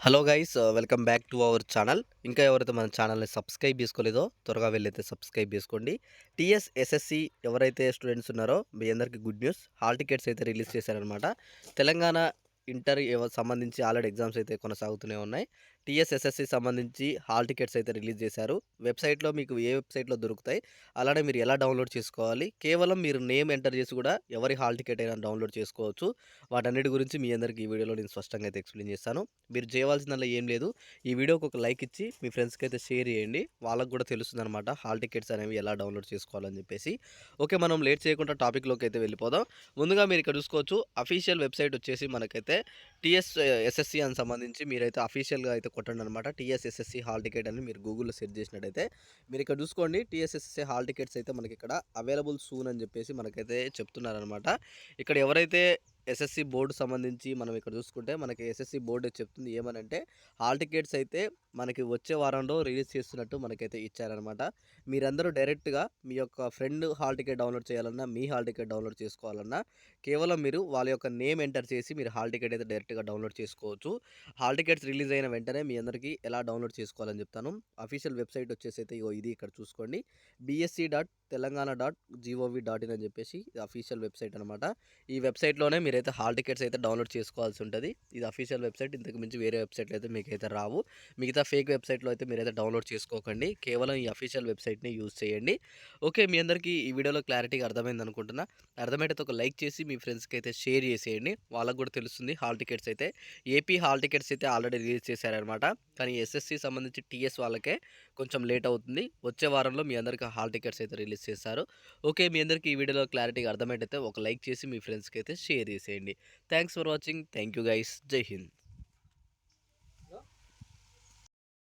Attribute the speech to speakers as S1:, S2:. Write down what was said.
S1: Hello guys welcome back to our channel. ఇంకా ఎవరైతే మన ఛానల్ని సబ్స్క్రైబ్ చేసుకోలేదో త్వరగా వెళ్ళైతే సబ్స్క్రైబ్ చేసుకోండి. టీఎస్ ఎస్ఎస్సి ఎవరైతే స్టూడెంట్స్ ఉన్నారో మీ అందరికీ గుడ్ న్యూస్. హాల్ టికెట్స్ అయితే రిలీజ్ చేశారనమాట. తెలంగాణ ఇంటర్ సంబంధించి ఆల్రెడీ ఎగ్జామ్స్ అయితే కొనసాగుతూనే ఉన్నాయి. టీఎస్ ఎస్ఎస్సి సంబంధించి హాల్ టికెట్స్ అయితే రిలీజ్ చేశారు. వెబ్సైట్లో మీకు ఏ వెబ్సైట్లో దొరుకుతాయి, అలానే మీరు ఎలా డౌన్లోడ్ చేసుకోవాలి, కేవలం మీరు నేమ్ ఎంటర్ చేసి కూడా ఎవరి హాల్ టికెట్ అయినా డౌన్లోడ్ చేసుకోవచ్చు. వాటన్నిటి గురించి మీ అందరికీ ఈ వీడియోలో నేను స్పష్టంగా అయితే ఎక్స్ప్లెయిన్ చేస్తాను. మీరు చేయవలసిందల్లా ఏం లేదు. ఈ వీడియోకి ఒక లైక్ ఇచ్చి మీ ఫ్రెండ్స్‌కి అయితే షేర్ చేయండి. వాళ్ళకి కూడా తెలుస్తుందనమాట హాల్ టికెట్స్ అనేవి ఎలా డౌన్లోడ్ చేసుకోవాలని చెప్పేసి. ఓకే, మనం లేట్ చేయకుండా టాపిక్‌లోకి అయితే వెళ్ళిపోదాం. ముందుగా మీరు ఇక్కడ చూసుకోవచ్చు, అఫీషియల్ వెబ్సైట్ వచ్చేసి మనకైతే టీఎస్ ఎస్ఎస్‌సి అని సంబంధించి మీరైతే అఫీషియల్‌గా అయితే కొట్టండి అనమాట. టీఎస్ ఎస్ఎస్‌సి హాల్ టికెట్ అని మీరు గూగుల్‌లో సెర్చ్ చేసినట్టయితే మీరు ఇక్కడ చూసుకోండి. టీఎస్ ఎస్ఎస్‌సి హాల్ టికెట్స్ అయితే మనకి ఇక్కడ అవైలబుల్ సూన్ అని చెప్పేసి మనకైతే చెప్తున్నారనమాట. ఇక్కడ ఎవరైతే ఎస్ఎస్సి బోర్డు సంబంధించి మనం ఇక్కడ చూసుకుంటే మనకి ఎస్ఎస్సి బోర్డు చెప్తుంది ఏమనంటే, హాల్ టికెట్స్ అయితే మనకి వచ్చే వారంలో రిలీజ్ చేస్తున్నట్టు మనకైతే ఇచ్చారనమాట. మీరందరూ డైరెక్ట్‌గా మీ యొక్క ఫ్రెండ్ హాల్ టికెట్ డౌన్లోడ్ చేయాలన్నా, మీ హాల్ టికెట్ డౌన్లోడ్ చేసుకోవాలన్నా కేవలం మీరు వాళ్ళ యొక్క నేమ్ ఎంటర్ చేసి మీరు హాల్ టికెట్ అయితే డైరెక్ట్‌గా డౌన్లోడ్ చేసుకోవచ్చు. హాల్ టికెట్స్ రిలీజ్ అయిన వెంటనే మీ అందరికీ ఎలా డౌన్లోడ్ చేసుకోవాలని చెప్తాను. అఫీషియల్ వెబ్సైట్ వచ్చేసి అయితే ఇగో ఇది ఇక్కడ చూసుకోండి. bsc.telangana.gov.in అని చెప్పేసి ఇది అఫీషియల్ వెబ్సైట్ అనమాట. ఈ వెబ్సైట్‌లోనే మీరైతే హాల్ టికెట్స్ అయితే డౌన్లోడ్ చేసుకోవాల్సి ఉంటది. ఇది అఫీషియల్ వెబ్సైట్. ఇంతకు మించి వేరే వెబ్సైట్‌లో అయితే మీకైతే రావు. మిగతా ఫేక్ వెబ్సైట్‌లో అయితే మీరైతే డౌన్లోడ్ చేసుకోకండి. కేవలం ఈ అఫీషియల్ వెబ్సైట్‌ని యూజ్ చేయండి. ఓకే, మీ అందరికీ ఈ వీడియోలో క్లారిటీగా అర్థమైందనుకుంటున్నా. అర్థమైతే ఒక లైక్ చేసి మీ ఫ్రెండ్స్‌కి అయితే షేర్ చేసేయండి. వాళ్ళకి కూడా తెలుస్తుంది హాల్ టికెట్స్ అయితే. ఏపీ హాల్ టికెట్స్ అయితే ఆల్రెడీ రిలీజ్ చేశారనమాట. కానీ ఎస్ఎస్‌సి సంబంధించి టీఎస్ వాళ్ళకే కొంచెం లేట్ అవుతుంది. వచ్చే వారంలో మీ అందరికీ హాల్ టికెట్స్ అయితే రిలీజ్ చేస్తారు. ఓకే, మీ అందరికీ ఈ వీడియోలో క్లారిటీగా అర్థమైతే ఒక లైక్ చేసి మీ ఫ్రెండ్స్‌కి అయితే షేర్ చేసేయండి. Thanks for watching. Thank you guys. జై హింద్.